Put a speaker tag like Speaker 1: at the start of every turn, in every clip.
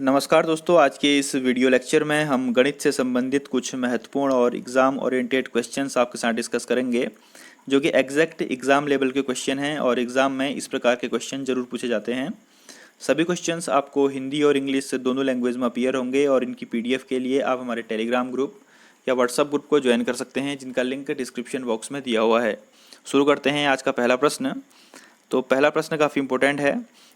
Speaker 1: नमस्कार दोस्तों, आज के इस वीडियो लेक्चर में हम गणित से संबंधित कुछ महत्वपूर्ण और एग्ज़ाम ओरिएंटेड क्वेश्चंस आपके साथ डिस्कस करेंगे, जो कि एग्जैक्ट एग्ज़ाम लेवल के क्वेश्चन हैं और एग्ज़ाम में इस प्रकार के क्वेश्चन जरूर पूछे जाते हैं। सभी क्वेश्चंस आपको हिंदी और इंग्लिश दोनों लैंग्वेज में अपीयर होंगे और इनकी पीडीएफ के लिए आप हमारे टेलीग्राम ग्रुप या व्हाट्सएप ग्रुप को ज्वाइन कर सकते हैं, जिनका लिंक डिस्क्रिप्शन बॉक्स में दिया हुआ है। शुरू करते हैं आज का पहला प्रश्न। तो पहला प्रश्न काफ़ी इंपॉर्टेंट है।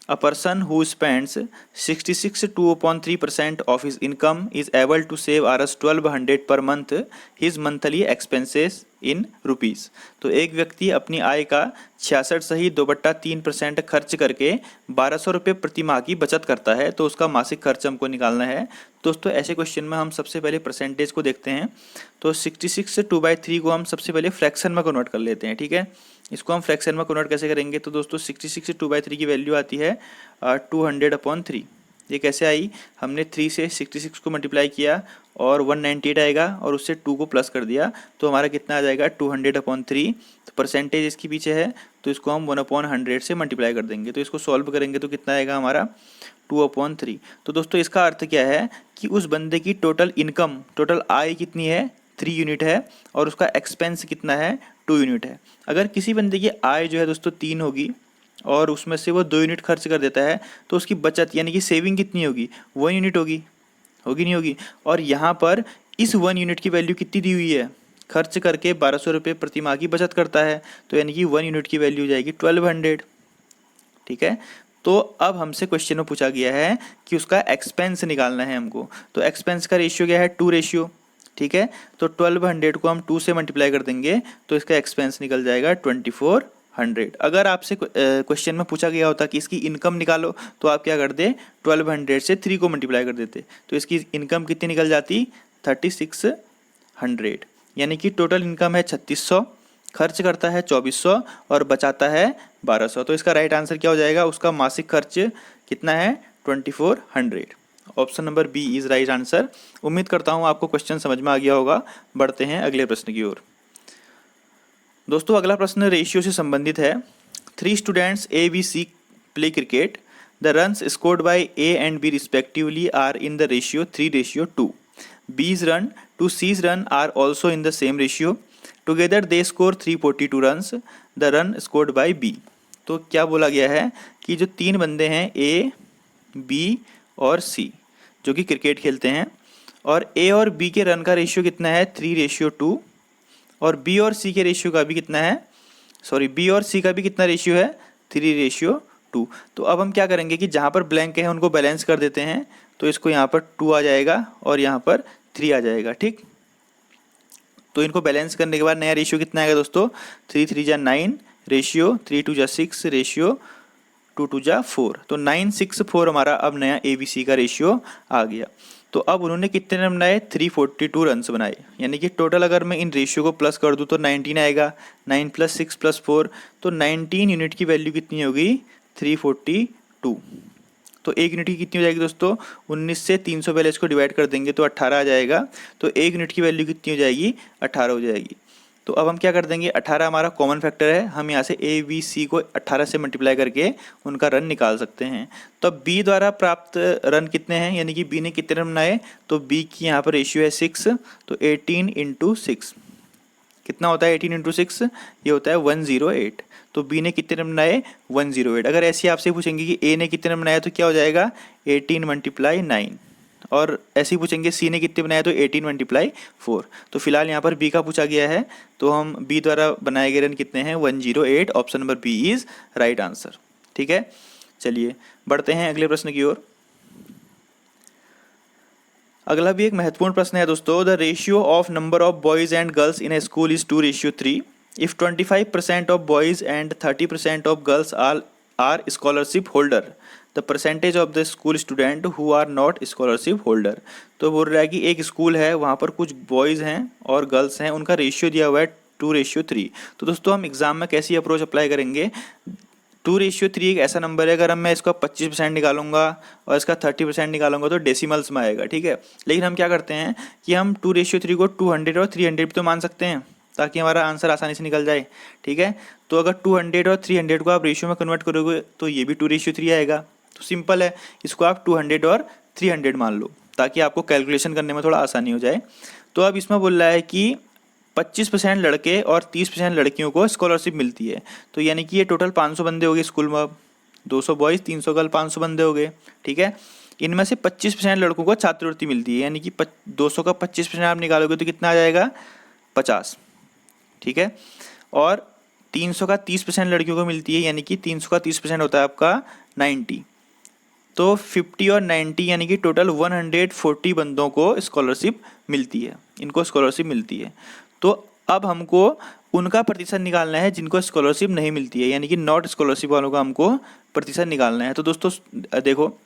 Speaker 1: A person who spends 66 to 2.3% of his income is able to save Rs 1200 per month his monthly expenses in rupees। तो एक व्यक्ति अपनी आय का 66.2/3% खर्च करके 1200 रुपये प्रति माह की बचत करता है, तो उसका मासिक खर्च हमको निकालना है। दोस्तों ऐसे क्वेश्चन में हम सबसे पहले परसेंटेज को देखते हैं। तो 66 2/3 को हम सबसे पहले फ्रैक्शन में कन्वर्ट कर लेते हैं। ठीक है, इसको हम फ्रैक्शन में कन्वर्ट कैसे करेंगे? तो दोस्तों 66 2/3 की वैल्यू आती है 200/3। ये कैसे आई? हमने 3 से 66 को मल्टीप्लाई किया और 198 आएगा और उससे 2 को प्लस कर दिया, तो हमारा कितना आ जाएगा 200/3। तो परसेंटेज इसके पीछे है, तो इसको हम 1/100 से मल्टीप्लाई कर देंगे। तो इसको सॉल्व करेंगे तो कितना आएगा हमारा 2/3। तो दोस्तों इसका अर्थ क्या है कि उस बंदे की टोटल इनकम, टोटल आय कितनी है? 3 यूनिट है और उसका एक्सपेंस कितना है? 2 यूनिट है। अगर किसी बंदे की आय जो है दोस्तों 3 होगी और उसमें से वो 2 यूनिट खर्च कर देता है, तो उसकी बचत यानी कि सेविंग कितनी होगी? 1 यूनिट होगी। होगी नहीं होगी? और यहाँ पर इस 1 यूनिट की वैल्यू कितनी दी हुई है? खर्च करके 1200 रुपये प्रति माह की बचत करता है, तो यानी कि 1 यूनिट की वैल्यू हो जाएगी 1200। ठीक है, तो अब हमसे क्वेश्चन में पूछा गया है कि उसका एक्सपेंस निकालना है हमको। तो एक्सपेंस का रेशियो क्या है? 2 रेशियो। ठीक है, तो 1200 को हम 2 से मल्टीप्लाई कर देंगे तो इसका एक्सपेंस निकल जाएगा 2400। अगर आपसे क्वेश्चन में पूछा गया होता कि इसकी इनकम निकालो, तो आप क्या कर दे? 1200 से 3 को मल्टीप्लाई कर देते, तो इसकी इनकम कितनी निकल जाती? 3600। यानी कि टोटल इनकम है 3600, खर्च करता है 2400 और बचाता है 1200। तो इसका राइट आंसर क्या हो जाएगा? उसका मासिक खर्च कितना है? 2400। Option number B is right answer. उम्मीद करता हूँ आपको क्वेश्चन समझ में आ गया होगा। बढ़ते हैं अगले प्रश्न की ओर। दोस्तों अगला प्रश्न रेशियो से संबंधित है। 3 students A B C play cricket. The runs scored by A and B respectively are in the ratio 3:2। B's run to C's run are also in the same ratio. Together they score 342 runs. The run scored by B। तो क्या बोला गया है कि जो 3 बंदे हैं A, B और C जो कि क्रिकेट खेलते हैं, और A और B के रन का रेशियो कितना है? 3:2। और B और C के रेशियो का भी कितना है? B और C का भी कितना रेशियो है? 3:2। तो अब हम क्या करेंगे कि जहाँ पर ब्लैंक है उनको बैलेंस कर देते हैं। तो इसको यहाँ पर 2 आ जाएगा और यहाँ पर 3 आ जाएगा। ठीक, तो इनको बैलेंस करने के बाद नया रेशियो कितना आएगा दोस्तों? 3 3 जा 9 रेशियो, 3 2 जा 6 रेशियो, 2 2 जा 4। तो 9 6 4 हमारा अब नया ABC का रेशियो आ गया। तो अब उन्होंने कितने रन बनाए? 342 रन बनाए। यानी कि टोटल अगर मैं इन रेशियो को प्लस कर दूँ तो 19 आएगा। 9 + 6 + 4, तो 19 यूनिट की वैल्यू कितनी होगी? 342। तो 1 यूनिट की कितनी हो जाएगी दोस्तों? 19 से 300 पहले इसको डिवाइड कर देंगे तो 18 आ जाएगा। तो 1 यूनिट की वैल्यू कितनी हो जाएगी? 18 हो जाएगी। तो अब हम क्या कर देंगे? 18 हमारा कॉमन फैक्टर है, हम यहाँ से ए बी सी को 18 से मल्टीप्लाई करके उनका रन निकाल सकते हैं। तो अब बी द्वारा प्राप्त रन कितने हैं, यानी कि बी ने कितने रन बनाए? तो बी की यहाँ पर रेशियो है 6, तो 18 × 6 कितना होता है? 18 × 6 ये होता है 108। तो बी ने कितने रन बनाए? 108। अगर ऐसे आपसे पूछेंगे कि ए ने कितने रन बनाए, तो क्या हो जाएगा? 18 × 9। और ऐसे ही पूछेंगे सी ने कितने बनाए, तो 18 × 4। तो फिलहाल यहाँ पर बी का पूछा गया है, तो हम बी द्वारा बनाए गए रन कितने हैं? 108। Option number B is right answer. ठीक है, चलिए बढ़ते हैं अगले प्रश्न की ओर। अगला भी एक महत्वपूर्ण प्रश्न है दोस्तों। The ratio of number of boys and girls in a school is 2:3। If 25% of boys and 30% of girls are scholarship holder, the percentage of the school student who are not scholarship holder. तो बोल रहा है कि एक school है, वहाँ पर कुछ बॉयज़ हैं और गर्ल्स हैं, उनका रेशियो दिया हुआ है 2:3। तो दोस्तों हम एग्जाम में कैसी अप्रोच अप्लाई करेंगे? 2:3 एक ऐसा नंबर है, अगर मैं इसका 25% निकालूंगा और इसका 30% निकालूंगा तो डेसिमल्स में आएगा। ठीक है, लेकिन हम क्या करते हैं कि हम 2:3 को 200 और 300 भी तो मान सकते हैं, ताकि हमारा आंसर आसानी से निकल जाए। ठीक है, तो अगर 200 और 300 को आप रेशियो में कन्वर्ट करोगे तो ये भी 2:3 आएगा। तो सिंपल है, इसको आप 200 और 300 मान लो, ताकि आपको कैलकुलेशन करने में थोड़ा आसानी हो जाए। तो अब इसमें बोल रहा है कि 25% लड़के और 30% लड़कियों को स्कॉलरशिप मिलती है। तो यानी कि ये टोटल 500 बंदे हो गए स्कूल में। अब 200 बॉयज़ 300 गर्ल 500 बंदे हो गए, ठीक है। इनमें से 25% लड़कों को छात्रवृत्ति मिलती है, यानी कि 200 का 25% आप निकालोगे तो कितना आ जाएगा, 50, ठीक है। और 300 का 30% लड़कियों को मिलती है, यानी कि 300 का 30% होता है आपका 90। तो 50 और 90 यानी कि टोटल 140 बंदों को स्कॉलरशिप मिलती है, इनको स्कॉलरशिप मिलती है। तो अब हमको उनका प्रतिशत निकालना है जिनको स्कॉलरशिप नहीं मिलती है, यानी कि नॉट स्कॉलरशिप वालों का हमको प्रतिशत निकालना है। तो दोस्तों देखो,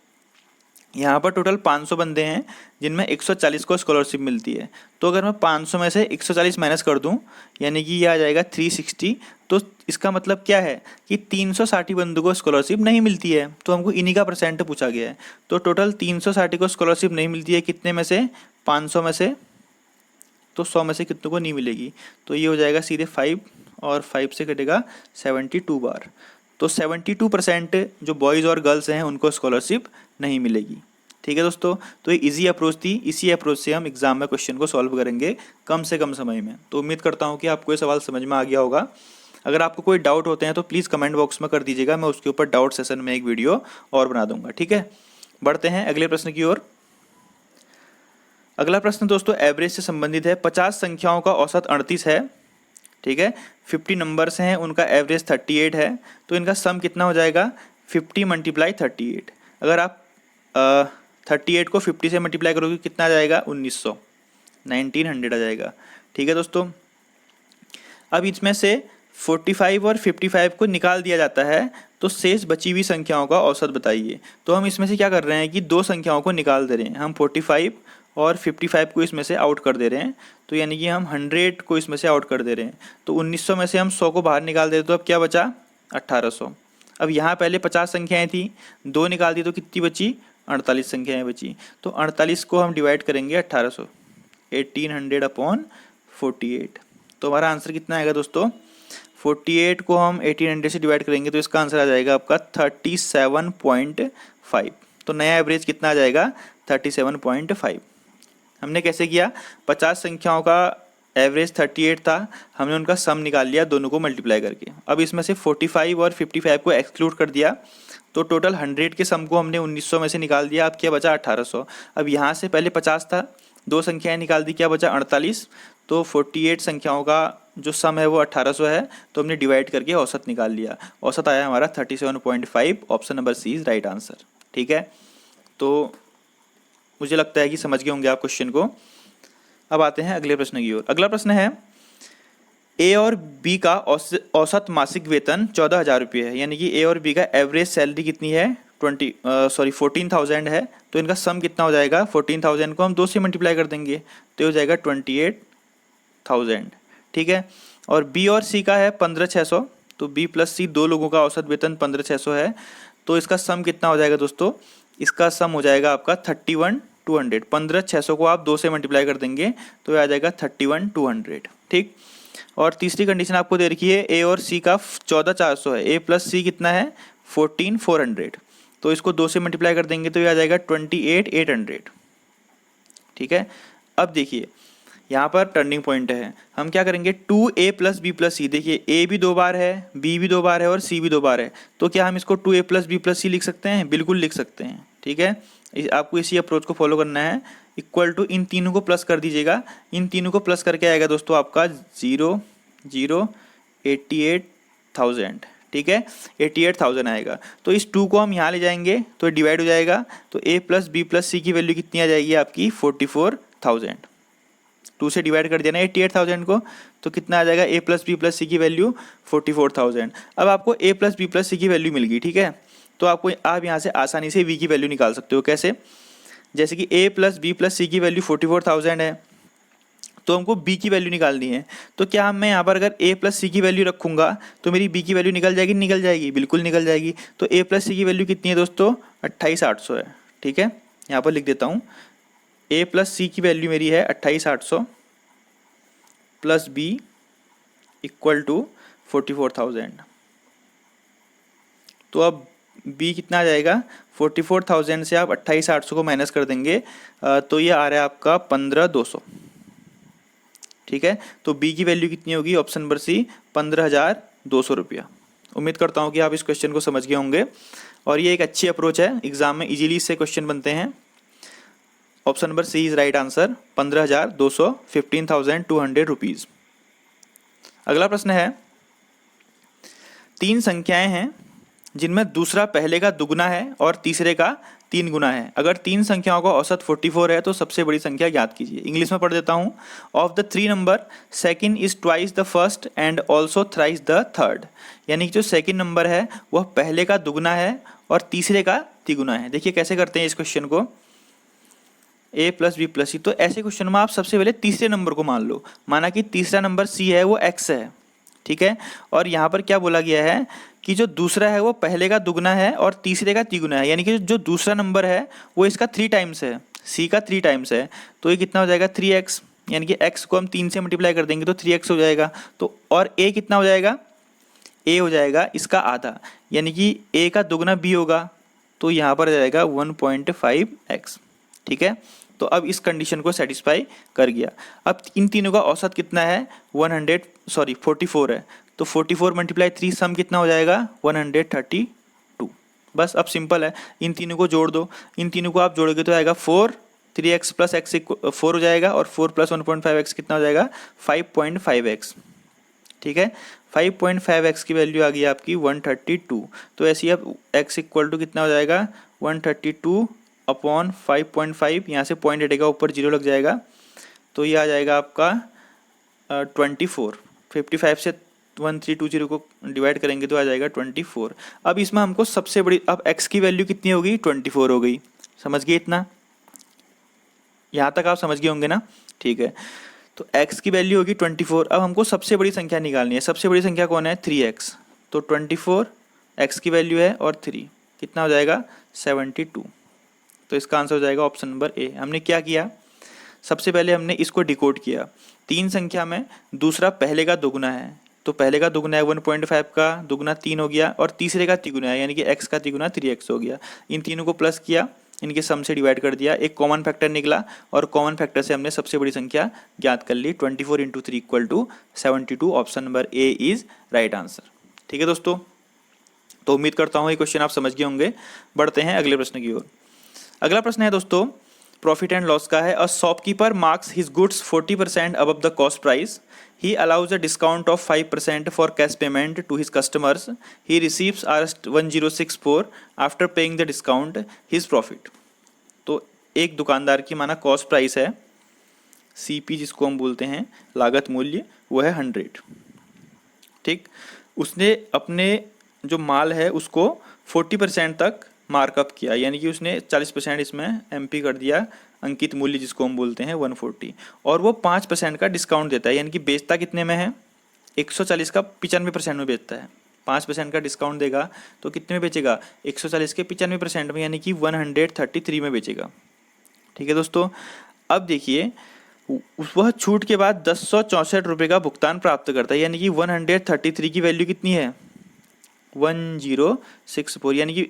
Speaker 1: यहाँ पर टोटल 500 बंदे हैं जिनमें 140 को स्कॉलरशिप मिलती है। तो अगर मैं 500 में से 140 माइनस कर दूँ, यानी कि ये आ जाएगा 360। तो इसका मतलब क्या है कि 360 बंदों को स्कॉलरशिप नहीं मिलती है। तो हमको इन्हीं का परसेंट पूछा गया है। तो टोटल 360 को स्कॉलरशिप नहीं मिलती है, कितने में से, 500 में से। तो 100 में से कितनों को नहीं मिलेगी, तो ये हो जाएगा सीधे 5, और 5 से कटेगा 72 बार। तो 72% जो बॉयज़ और गर्ल्स हैं उनको स्कॉलरशिप नहीं मिलेगी, ठीक है दोस्तों। तो ये इजी अप्रोच थी, इसी अप्रोच से हम एग्जाम में क्वेश्चन को सॉल्व करेंगे कम से कम समय में। तो उम्मीद करता हूँ कि आपको ये सवाल समझ में आ गया होगा। अगर आपको कोई डाउट होते हैं तो प्लीज़ कमेंट बॉक्स में कर दीजिएगा, मैं उसके ऊपर डाउट सेशन में एक वीडियो और बना दूंगा, ठीक है। बढ़ते हैं अगले प्रश्न की ओर। अगला प्रश्न दोस्तों एवरेज से संबंधित है। 50 संख्याओं का औसत 38 है, ठीक है। 50 नंबर्स हैं, उनका एवरेज 38 है। तो इनका सम कितना हो जाएगा, 50 मल्टीप्लाई 38। अगर आप 38 को 50 से मल्टीप्लाई करोगे कितना आ जाएगा, 1900, 1900 आ जाएगा, ठीक है दोस्तों। अब इसमें से 45 और 55 को निकाल दिया जाता है, तो शेष बची हुई संख्याओं का औसत बताइए। तो हम इसमें से क्या कर रहे हैं कि दो संख्याओं को निकाल दे रहे हैं। हम 45 और 55 को इसमें से आउट कर दे रहे हैं। तो यानी कि हम 100 को इसमें से आउट कर दे रहे हैं। तो 1900 में से हम 100 को बाहर निकाल दे, तो अब क्या बचा, 1800। अब यहाँ पहले 50 संख्याएँ थी, 2 निकाल दी तो कितनी बची, 48 संख्याएँ बची। तो 48 को हम डिवाइड करेंगे 1800, 1800 अपॉन 48। तो हमारा आंसर कितना आएगा दोस्तों, 48 को हम 1800 से डिवाइड करेंगे तो इसका आंसर आ जाएगा आपका 37.5। तो नया एवरेज कितना आ जाएगा, 37.5। हमने कैसे किया, 50 संख्याओं का एवरेज 38 था, हमने उनका सम निकाल लिया दोनों को मल्टीप्लाई करके। अब इसमें से 45 और 55 को एक्सक्लूड कर दिया, तो टोटल 100 के सम को हमने 1900 में से निकाल दिया। अब क्या बचा, 1800। अब यहाँ से पहले 50 था, दो संख्याएं निकाल दी, क्या बचा, 48। तो 48 संख्याओं का जो सम है वो 1800 है, तो हमने डिवाइड करके औसत निकाल लिया। औसत आया हमारा 37.5। Option number C is right answer, ठीक है। तो मुझे लगता है कि समझ गए होंगे आप क्वेश्चन को। अब आते हैं अगले प्रश्न की ओर। अगला प्रश्न है, ए और बी का औसत मासिक वेतन 14,000 रुपये है, यानी कि ए और बी का एवरेज सैलरी कितनी है, 14,000 है। तो इनका सम कितना हो जाएगा, 14,000 को हम 2 से मल्टीप्लाई कर देंगे तो हो जाएगा 28,000, ठीक है। और बी और सी का है 15,600। तो बी प्लस सी दो लोगों का औसत वेतन 15,600 है। तो इसका सम कितना हो जाएगा दोस्तों, इसका सम हो जाएगा आपका 31,200। 15,600 को आप 2 से मल्टीप्लाई कर देंगे तो आ जाएगा 31,200, ठीक। और तीसरी कंडीशन आपको दे रखी है, ए और सी का 14,400 है, ए प्लस सी कितना है, 14,400। तो इसको 2 से मल्टीप्लाई कर देंगे तो ये आ जाएगा 28,800, ठीक है। अब देखिए यहाँ पर टर्निंग पॉइंट है, हम क्या करेंगे, 2a प्लस बी प्लस सी। देखिए a भी 2 बार है, b भी 2 बार है और c भी 2 बार है। तो क्या हम इसको 2a प्लस बी प्लस सी लिख सकते हैं, बिल्कुल लिख सकते हैं, ठीक है। आपको इसी अप्रोच को फॉलो करना है। इक्वल टू इन तीनों को प्लस कर दीजिएगा, इन तीनों को प्लस करके आएगा दोस्तों आपका 88,000, ठीक है, 88,000 आएगा। तो इस 2 को हम यहाँ ले जाएंगे तो डिवाइड हो जाएगा। तो a प्लस बी प्लस सी की वैल्यू कितनी आ जाएगी आपकी, 44,000। 2 से डिवाइड कर देना 88,000 को, तो कितना आ जाएगा, a प्लस बी प्लस सी की वैल्यू 44,000। अब आपको a प्लस बी प्लस सी की वैल्यू मिल गई, ठीक है। तो आप यहाँ से आसानी से v की वैल्यू निकाल सकते हो। कैसे, जैसे कि a प्लस बी प्लस सी की वैल्यू 44,000 है, तो हमको b की वैल्यू निकालनी है। तो क्या मैं यहाँ पर अगर a प्लस सी की वैल्यू रखूँगा तो मेरी b की वैल्यू निकल जाएगी, निकल जाएगी, बिल्कुल निकल जाएगी। तो a प्लस सी की वैल्यू कितनी है दोस्तों, 28,800 है, ठीक है। यहाँ पर लिख देता हूँ, a प्लस सी की वैल्यू मेरी है 28,800 प्लस b इक्वल टू 44,000। तो अब बी कितना आ जाएगा, 44,000 से आप 28,800 को माइनस कर देंगे तो ये आ रहा है आपका 15,200। ठीक है, तो बी की वैल्यू कितनी होगी, ऑप्शन नंबर सी 15,200 रुपया। उम्मीद करता हूँ कि आप इस क्वेश्चन को समझ गए होंगे और ये एक अच्छी अप्रोच है, एग्जाम में इजीली इससे क्वेश्चन बनते हैं। Option number C is right answer, 15,200, 15,200 rupees. अगला प्रश्न है, तीन संख्याएं हैं जिनमें दूसरा पहले का दुगना है और तीसरे का 3 गुना है। अगर तीन संख्याओं का औसत 44 है तो सबसे बड़ी संख्या ज्ञात कीजिए। इंग्लिश में पढ़ देता हूँ। Of the 3 number second is twice the first and also thrice the third. यानी कि जो सेकंड नंबर है वह पहले का दुगना है और तीसरे का तिगुना है। देखिए कैसे करते हैं इस क्वेश्चन को, a प्लस बी प्लस सी। तो ऐसे क्वेश्चन में आप सबसे पहले तीसरे नंबर को मान लो, माना कि तीसरा नंबर c है वो x है। ठीक है, और यहाँ पर क्या बोला गया है कि जो दूसरा है वो पहले का दुगना है और तीसरे का तिगुना है। यानी कि जो दूसरा नंबर है वो इसका 3 टाइम्स है, c का 3 टाइम्स है। तो ये कितना हो जाएगा 3x, यानी कि x को हम 3 से मल्टीप्लाई कर देंगे तो 3x हो जाएगा। तो और a कितना हो जाएगा, a हो जाएगा इसका आधा, यानी कि a का दुगना b होगा, तो यहाँ पर जाएगा 1.5x। ठीक है, तो अब इस कंडीशन को सेटिस्फाई कर गया। अब इन तीनों का औसत कितना है, 44 है, तो 44 मल्टीप्लाई 3 सम कितना हो जाएगा 132। बस अब सिंपल है, इन तीनों को जोड़ दो। इन तीनों को आप जोड़ोगे तो आएगा 4, 3x प्लस एक्स 4 हो जाएगा और 4 प्लस 1.5x कितना हो जाएगा 5.5x। ठीक है, 5.5x की वैल्यू आ गई आपकी 132। तो ऐसे ही अब x इक्वल टू कितना हो जाएगा 132 अपॉन 5.5, यहाँ से पॉइंट हटेगा ऊपर 0 लग जाएगा, तो ये आ जाएगा आपका 24। 55 से 1320 को डिवाइड करेंगे तो आ जाएगा 24। अब इसमें हमको सबसे बड़ी, अब x की वैल्यू कितनी होगी 24 हो गई। समझ गए इतना, यहाँ तक आप समझ गए होंगे ना। ठीक है, तो x की वैल्यू होगी 24। अब हमको सबसे बड़ी संख्या निकालनी है। सबसे बड़ी संख्या कौन है 3x, तो 24 x की वैल्यू है और 3 कितना हो जाएगा 72। तो इसका आंसर हो जाएगा ऑप्शन नंबर ए। हमने क्या किया, सबसे पहले हमने इसको डिकोड किया। तीन संख्या में दूसरा पहले का दुगना है, तो पहले का दुगना है 1.5 का दुगना 3 हो गया और तीसरे का तिगुना है यानी कि x का तिगुना 3x हो गया। इन तीनों को प्लस किया, इनके सम से डिवाइड कर दिया, एक कॉमन फैक्टर निकला और कॉमन फैक्टर से हमने सबसे बड़ी संख्या ज्ञात कर ली। 24 × 3 equal to 72। Option number A is right answer. ठीक है दोस्तों, तो उम्मीद करता हूँ ये क्वेश्चन आप समझ गए होंगे। बढ़ते हैं अगले प्रश्न की ओर। अगला प्रश्न है दोस्तों प्रॉफिट एंड लॉस का है। A shopkeeper marks his goods 40% above the cost price. He allows a discount of 5% for cash payment to his customers. He receives Rs1064 after paying the discount his profit. तो एक दुकानदार की माना cost price है CP जिसको हम बोलते हैं लागत मूल्य, वो है 100। ठीक, उसने अपने जो माल है उसको 40% तक मार्कअप किया, यानी कि उसने 40% इसमें MP कर दिया, अंकित मूल्य जिसको हम बोलते हैं 140, और वो 5% का डिस्काउंट देता है। यानी कि बेचता कितने में है 140 का 95% में बेचता है। 5% का डिस्काउंट देगा तो कितने में बेचेगा 140 के 95% में, यानी कि 133 में बेचेगा। ठीक है दोस्तों, अब देखिए वह छूट के बाद 1064 रुपये का भुगतान प्राप्त करता है, यानी कि 133 की वैल्यू कितनी है 1064, यानी कि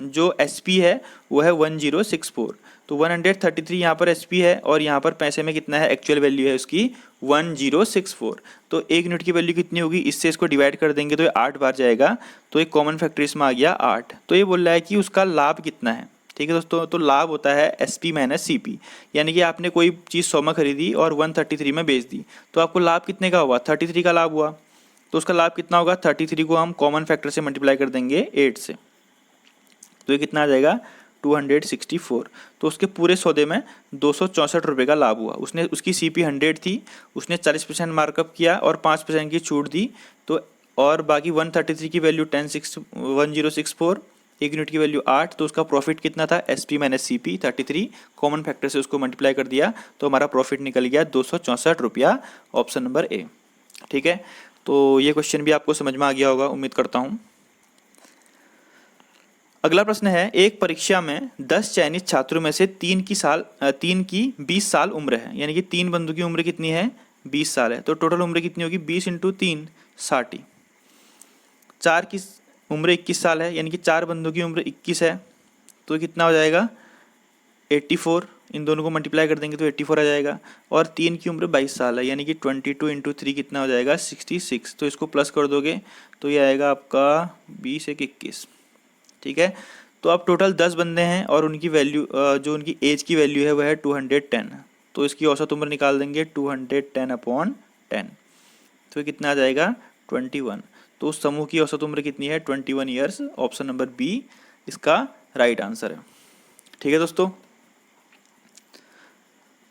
Speaker 1: जो SP है वो है 1064। तो 133 यहाँ पर SP है और यहाँ पर पैसे में कितना है एक्चुअल वैल्यू है उसकी 1064। तो एक यूनिट की वैल्यू कितनी होगी, इससे इसको डिवाइड कर देंगे तो ये 8 बार जाएगा, तो एक कॉमन फैक्टर इसमें आ गया 8। तो ये बोल रहा है कि उसका लाभ कितना है। ठीक है दोस्तों, तो लाभ होता है SP माइनस CP, यानी कि आपने कोई चीज़ 100 में खरीदी और 133 में बेच दी, तो आपको लाभ कितने का हुआ 33 का लाभ हुआ। तो उसका लाभ कितना होगा 33 को हम कॉमन फैक्टर से मल्टीप्लाई कर देंगे 8 से, तो ये कितना आ जाएगा 264। तो उसके पूरे सौदे में 264 रुपये का लाभ हुआ। उसने उसकी CP 100 थी, उसने 40% मार्कअप किया और 5% की छूट दी, तो और बाकी 133 की वैल्यू 1064, एक यूनिट की वैल्यू 8, तो उसका प्रॉफिट कितना था SP minus CP 33, common factor से उसको मल्टीप्लाई कर दिया तो हमारा प्रॉफिट निकल गया 264 रुपया। ऑप्शन नंबर ए। ठीक है, तो ये क्वेश्चन भी आपको समझ में आ गया होगा उम्मीद करता हूँ। अगला प्रश्न है, एक परीक्षा में 10 चयनित छात्रों में से 3 की 20 साल उम्र है, यानी कि 3 बंदों की उम्र कितनी है 20 साल है, तो टोटल उम्र कितनी होगी 20 × 3 60। 4 की उम्र 21 साल है, यानी कि 4 बंदों की उम्र 21 है, तो कितना हो जाएगा 84, इन दोनों को मल्टीप्लाई कर देंगे तो 84 आ जाएगा। और 3 की उम्र 22 साल है, यानी कि 22 इंटू 3 कितना हो जाएगा 66, तो इसको प्लस कर दोगे तो ये आएगा आपका 20 एक 21। ठीक है, तो अब टोटल 10 बंदे हैं और उनकी वैल्यू जो उनकी एज की वैल्यू है वह है 210, तो इसकी औसत उम्र निकाल देंगे 210/10, तो ये कितना आ जाएगा 21। तो उस समूह की औसत उम्र कितनी है 21 ईयर्स। ऑप्शन नंबर बी इसका राइट आंसर है। ठीक है दोस्तों,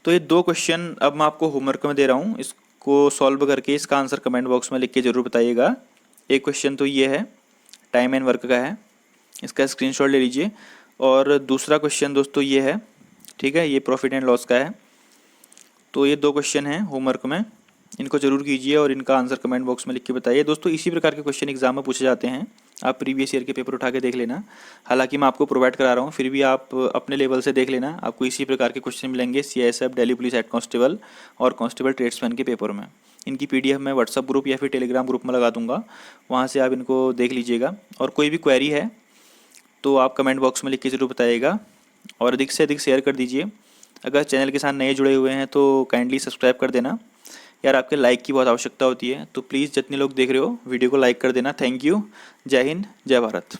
Speaker 1: तो ये 2 क्वेश्चन अब मैं आपको होमवर्क में दे रहा हूँ, इसको सॉल्व करके इसका आंसर कमेंट बॉक्स में लिख के ज़रूर बताइएगा। एक क्वेश्चन तो ये है, टाइम एंड वर्क का है, इसका स्क्रीनशॉट ले लीजिए। और दूसरा क्वेश्चन दोस्तों ये है, ठीक है, ये प्रॉफिट एंड लॉस का है। तो ये 2 क्वेश्चन हैं होमवर्क में, इनको जरूर कीजिए और इनका आंसर कमेंट बॉक्स में लिख के बताइए। दोस्तों इसी प्रकार के क्वेश्चन एग्जाम में पूछे जाते हैं, आप प्रीवियस ईयर के पेपर उठा के देख लेना। हालांकि मैं आपको प्रोवाइड करा रहा हूँ, फिर भी आप अपने लेवल से देख लेना, आपको इसी प्रकार के क्वेश्चन मिलेंगे CISF, Delhi police head constable और कांस्टेबल ट्रेड्समैन के पेपर में। इनकी PDF मैं व्हाट्सअप ग्रुप या फिर टेलीग्राम ग्रुप में लगा दूंगा, वहाँ से आप इनको देख लीजिएगा। और कोई भी क्वेरी है तो आप कमेंट बॉक्स में लिख के ज़रूर बताइएगा और अधिक से अधिक शेयर कर दीजिए। अगर चैनल के साथ नए जुड़े हुए हैं तो काइंडली सब्सक्राइब कर देना यार, आपके लाइक की बहुत आवश्यकता होती है, तो प्लीज़ जितने लोग देख रहे हो वीडियो को लाइक कर देना। Thank you. जय हिंद, जय भारत।